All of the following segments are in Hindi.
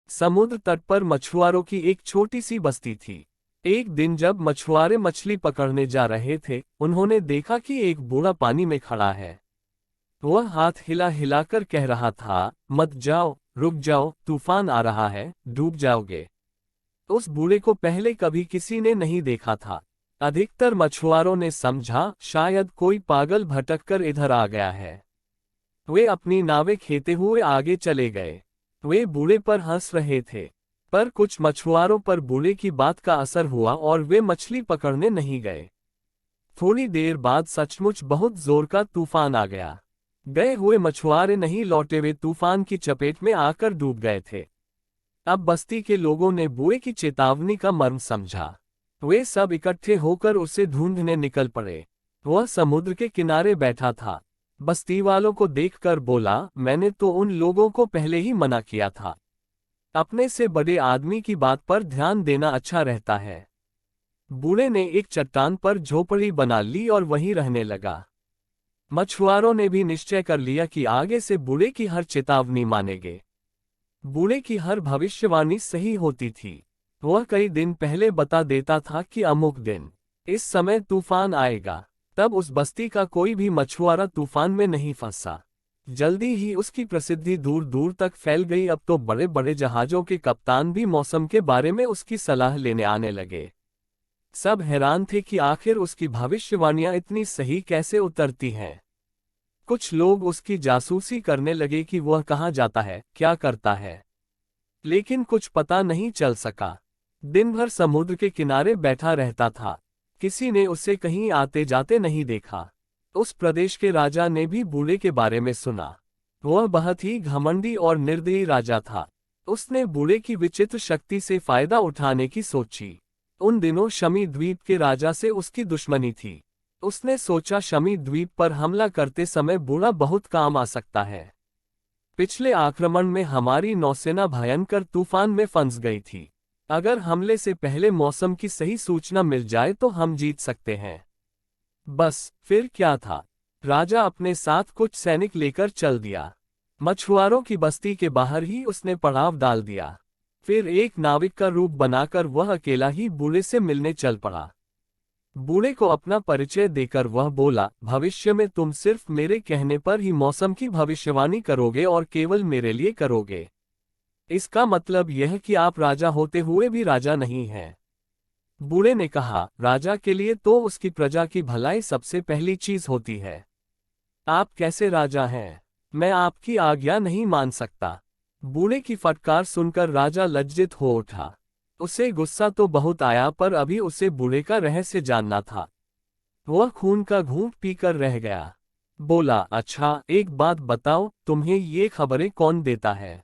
समुद्र तट पर मछुआरों की एक छोटी सी बस्ती थी। एक दिन जब मछुआरे मछली पकड़ने जा रहे थे, उन्होंने देखा कि एक बूढ़ा पानी में खड़ा है। वह हाथ हिला हिलाकर कह रहा था, मत जाओ, रुक जाओ, तूफान आ रहा है, डूब जाओगे। उस बूढ़े को पहले कभी किसी ने नहीं देखा था। अधिकतर मछुआरों ने समझा शायद कोई पागल भटककर इधर आ गया है। वे अपनी नावें खेते हुए आगे चले गए। वे बूढ़े पर हंस रहे थे, पर कुछ मछुआरों पर बूढ़े की बात का असर हुआ और वे मछली पकड़ने नहीं गए। थोड़ी देर बाद सचमुच बहुत जोर का तूफान आ गया। गए हुए मछुआरे नहीं लौटे, वे तूफान की चपेट में आकर डूब गए थे। अब बस्ती के लोगों ने बूढ़े की चेतावनी का मर्म समझा। वे सब इकट्ठे होकर उसे ढूंढने निकल पड़े। वह समुद्र के किनारे बैठा था। बस्ती वालों को देखकर बोला, मैंने तो उन लोगों को पहले ही मना किया था। अपने से बड़े आदमी की बात पर ध्यान देना अच्छा रहता है। बूढ़े ने एक चट्टान पर झोपड़ी बना ली और वहीं रहने लगा। मछुआरों ने भी निश्चय कर लिया कि आगे से बूढ़े की हर चेतावनी मानेंगे। बूढ़े की हर भविष्यवाणी सही होती थी। वह कई दिन पहले बता देता था कि अमुक दिन इस समय तूफान आएगा। तब उस बस्ती का कोई भी मछुआरा तूफान में नहीं फंसा। जल्दी ही उसकी प्रसिद्धि दूर दूर तक फैल गई। अब तो बड़े बड़े जहाजों के कप्तान भी मौसम के बारे में उसकी सलाह लेने आने लगे। सब हैरान थे कि आखिर उसकी भविष्यवाणियां इतनी सही कैसे उतरती हैं। कुछ लोग उसकी जासूसी करने लगे कि वह कहाँ जाता है, क्या करता है, लेकिन कुछ पता नहीं चल सका। दिन भर समुद्र के किनारे बैठा रहता था। किसी ने उसे कहीं आते जाते नहीं देखा। उस प्रदेश के राजा ने भी बूढ़े के बारे में सुना। वह बहुत ही घमंडी और निर्दयी राजा था। उसने बूढ़े की विचित्र शक्ति से फायदा उठाने की सोची। उन दिनों शमी द्वीप के राजा से उसकी दुश्मनी थी। उसने सोचा शमी द्वीप पर हमला करते समय बूढ़ा बहुत काम आ सकता है। पिछले आक्रमण में हमारी नौसेना भयंकर तूफान में फंस गई थी। अगर हमले से पहले मौसम की सही सूचना मिल जाए तो हम जीत सकते हैं। बस फिर क्या था, राजा अपने साथ कुछ सैनिक लेकर चल दिया। मछुआरों की बस्ती के बाहर ही उसने पड़ाव डाल दिया। फिर एक नाविक का रूप बनाकर वह अकेला ही बूढ़े से मिलने चल पड़ा। बूढ़े को अपना परिचय देकर वह बोला, भविष्य में तुम सिर्फ मेरे कहने पर ही मौसम की भविष्यवाणी करोगे और केवल मेरे लिए करोगे। इसका मतलब यह कि आप राजा होते हुए भी राजा नहीं हैं। बूढ़े ने कहा, राजा के लिए तो उसकी प्रजा की भलाई सबसे पहली चीज होती है। आप कैसे राजा हैं? मैं आपकी आज्ञा नहीं मान सकता। बूढ़े की फटकार सुनकर राजा लज्जित हो उठा। उसे गुस्सा तो बहुत आया, पर अभी उसे बूढ़े का रहस्य जानना था। वह खून का घूंट पीकर रह गया। बोला, अच्छा एक बात बताओ, तुम्हें ये खबरें कौन देता है?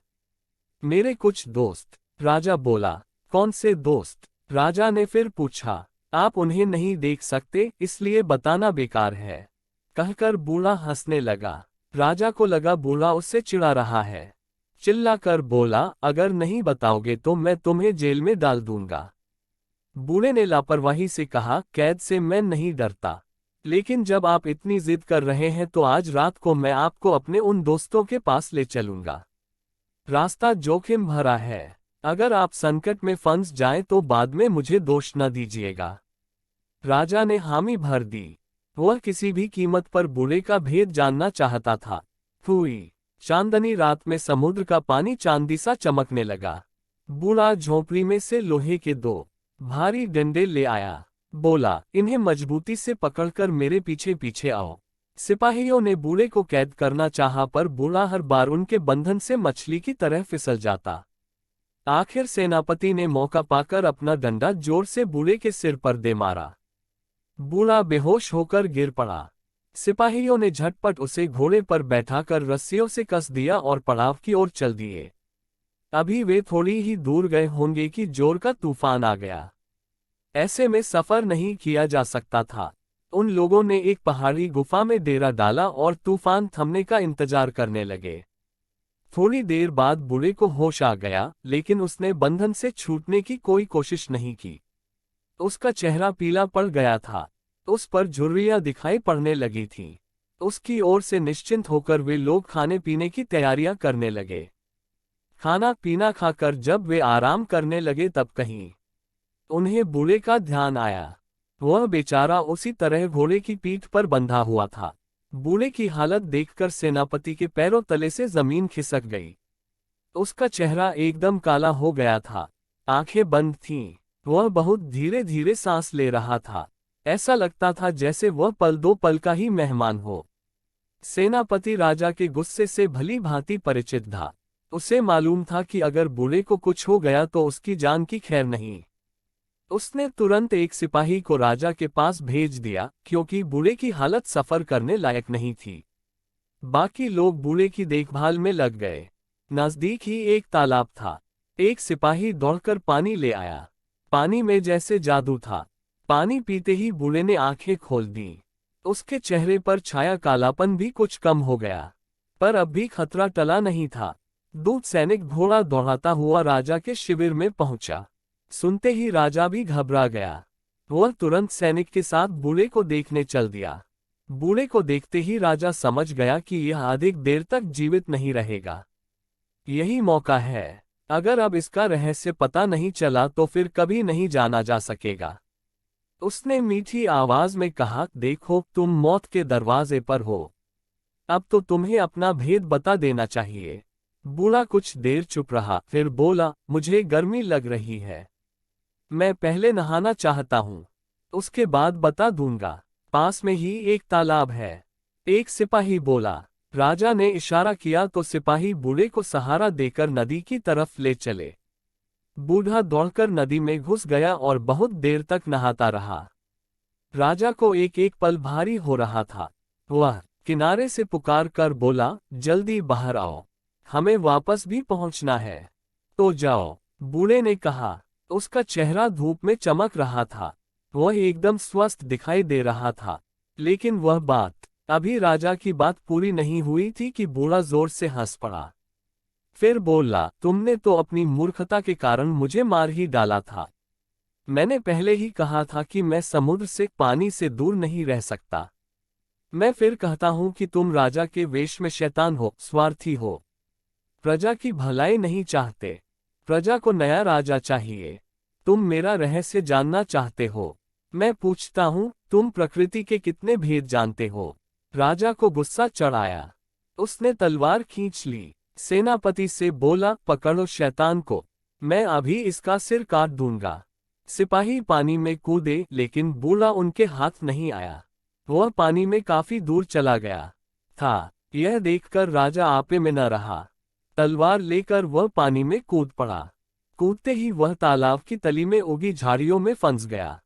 मेरे कुछ दोस्त। राजा बोला, कौन से दोस्त? राजा ने फिर पूछा, आप उन्हें नहीं देख सकते इसलिए बताना बेकार है, कहकर बूढ़ा हंसने लगा। राजा को लगा बूढ़ा उससे चिढ़ा रहा है। चिल्लाकर बोला, अगर नहीं बताओगे तो मैं तुम्हें जेल में डाल दूंगा। बूढ़े ने लापरवाही से कहा, कैद से मैं नहीं डरता, लेकिन जब आप इतनी जिद कर रहे हैं तो आज रात को मैं आपको अपने उन दोस्तों के पास ले चलूंगा। रास्ता जोखिम भरा है। अगर आप संकट में फंस जाएं तो बाद में मुझे दोष न दीजिएगा। राजा ने हामी भर दी। वह किसी भी कीमत पर बूढ़े का भेद जानना चाहता था। हुई चांदनी रात में समुद्र का पानी चांदी सा चमकने लगा। बूढ़ा झोपड़ी में से लोहे के दो भारी डंडे ले आया। बोला, इन्हें मजबूती से पकड़कर मेरे पीछे पीछे आओ। सिपाहियों ने बूढ़े को कैद करना चाहा, पर बूढ़ा हर बार उनके बंधन से मछली की तरह फिसल जाता। आखिर सेनापति ने मौका पाकर अपना डंडा जोर से बूढ़े के सिर पर दे मारा। बूढ़ा बेहोश होकर गिर पड़ा। सिपाहियों ने झटपट उसे घोड़े पर बैठाकर रस्सियों से कस दिया और पड़ाव की ओर चल दिए। अभी वे थोड़ी ही दूर गए होंगे कि जोर का तूफान आ गया। ऐसे में सफर नहीं किया जा सकता था। उन लोगों ने एक पहाड़ी गुफा में डेरा डाला और तूफान थमने का इंतजार करने लगे। थोड़ी देर बाद बूढ़े को होश आ गया, लेकिन उसने बंधन से छूटने की कोई कोशिश नहीं की। उसका चेहरा पीला पड़ गया था। उस पर झुर्रियां दिखाई पड़ने लगी थीं। उसकी ओर से निश्चिंत होकर वे लोग खाने पीने की तैयारियां करने लगे। खाना पीना खाकर जब वे आराम करने लगे तब कहीं उन्हें बूढ़े का ध्यान आया। वह बेचारा उसी तरह घोड़े की पीठ पर बंधा हुआ था। बूढ़े की हालत देखकर सेनापति के पैरों तले से जमीन खिसक गई। उसका चेहरा एकदम काला हो गया था, आंखें बंद थीं। वह बहुत धीरे धीरे सांस ले रहा था। ऐसा लगता था जैसे वह पल दो पल का ही मेहमान हो। सेनापति राजा के गुस्से से भली भांति परिचित था। उसे मालूम था कि अगर बूढ़े को कुछ हो गया तो उसकी जान की खैर नहीं। उसने तुरंत एक सिपाही को राजा के पास भेज दिया, क्योंकि बूढ़े की हालत सफर करने लायक नहीं थी। बाकी लोग बूढ़े की देखभाल में लग गए। नजदीक ही एक तालाब था। एक सिपाही दौड़कर पानी ले आया। पानी में जैसे जादू था। पानी पीते ही बूढ़े ने आंखें खोल दी। उसके चेहरे पर छाया कालापन भी कुछ कम हो गया। पर अब भी खतरा टला नहीं था। दूत सैनिक घोड़ा दौड़ाता हुआ राजा के शिविर में पहुंचा। सुनते ही राजा भी घबरा गया। वह तुरंत सैनिक के साथ बूढ़े को देखने चल दिया। बूढ़े को देखते ही राजा समझ गया कि यह अधिक देर तक जीवित नहीं रहेगा। यही मौका है। अगर अब इसका रहस्य पता नहीं चला तो फिर कभी नहीं जाना जा सकेगा। उसने मीठी आवाज में कहा, देखो तुम मौत के दरवाजे पर हो। अब तो तुम्हें अपना भेद बता देना चाहिए। बूढ़ा कुछ देर चुप रहा, फिर बोला, मुझे गर्मी लग रही है। मैं पहले नहाना चाहता हूँ, उसके बाद बता दूंगा। पास में ही एक तालाब है। एक सिपाही बोला। राजा ने इशारा किया तो सिपाही बूढ़े को सहारा देकर नदी की तरफ ले चले। बूढ़ा दौड़कर नदी में घुस गया और बहुत देर तक नहाता रहा। राजा को एक एक पल भारी हो रहा था। वह किनारे से पुकार कर बोला, जल्दी बाहर आओ, हमें वापस भी पहुंचना है। तो जाओ, बूढ़े ने कहा। उसका चेहरा धूप में चमक रहा था। वह एकदम स्वस्थ दिखाई दे रहा था। लेकिन वह बात, अभी राजा की बात पूरी नहीं हुई थी कि बूढ़ा जोर से हंस पड़ा। फिर बोला, तुमने तो अपनी मूर्खता के कारण मुझे मार ही डाला था। मैंने पहले ही कहा था कि मैं समुद्र से, पानी से दूर नहीं रह सकता। मैं फिर कहता हूं कि तुम राजा के वेश में शैतान हो, स्वार्थी हो। प्रजा की भलाई नहीं चाहते। प्रजा को नया राजा चाहिए। तुम मेरा रहस्य जानना चाहते हो। मैं पूछता हूं, तुम प्रकृति के कितने भेद जानते हो? राजा को गुस्सा चढ़ आया। उसने तलवार खींच ली। सेनापति से बोला, पकड़ो शैतान को, मैं अभी इसका सिर काट दूंगा। सिपाही पानी में कूदे, लेकिन बूढ़ा उनके हाथ नहीं आया। वह पानी में काफी दूर चला गया था। यह देखकर राजा आपे में न रहा। तलवार लेकर वह पानी में कूद पड़ा। कूदते ही वह तालाब की तली में उगी झाड़ियों में फंस गया।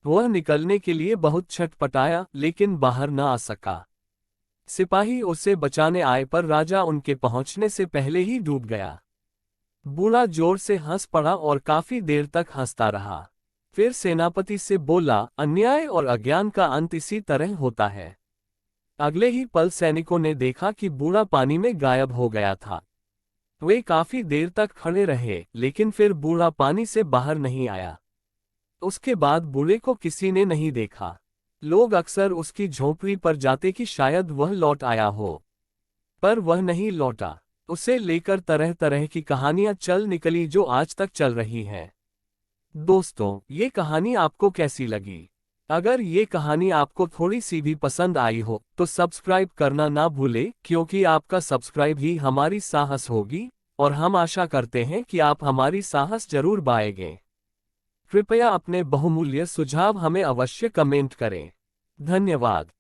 वह निकलने के लिए बहुत छटपटाया, लेकिन बाहर न आ सका। सिपाही उसे बचाने आए पर राजा उनके पहुंचने से पहले ही डूब गया। बूढ़ा जोर से हंस पड़ा और काफी देर तक हंसता रहा। फिर सेनापति से बोला, अन्याय और अज्ञान का अंत इसी तरह होता है। अगले ही पल सैनिकों ने देखा कि बूढ़ा पानी में गायब हो गया था। वे काफी देर तक खड़े रहे, लेकिन फिर बूढ़ा पानी से बाहर नहीं आया। उसके बाद बूढ़े को किसी ने नहीं देखा। लोग अक्सर उसकी झोंपड़ी पर जाते कि शायद वह लौट आया हो, पर वह नहीं लौटा। उसे लेकर तरह तरह की कहानियां चल निकली जो आज तक चल रही हैं। दोस्तों, ये कहानी आपको कैसी लगी? अगर ये कहानी आपको थोड़ी सी भी पसंद आई हो तो सब्सक्राइब करना ना भूले, क्योंकि आपका सब्सक्राइब ही हमारी साहस होगी और हम आशा करते हैं कि आप हमारी साहस जरूर बाएंगे। कृपया अपने बहुमूल्य सुझाव हमें अवश्य कमेंट करें। धन्यवाद।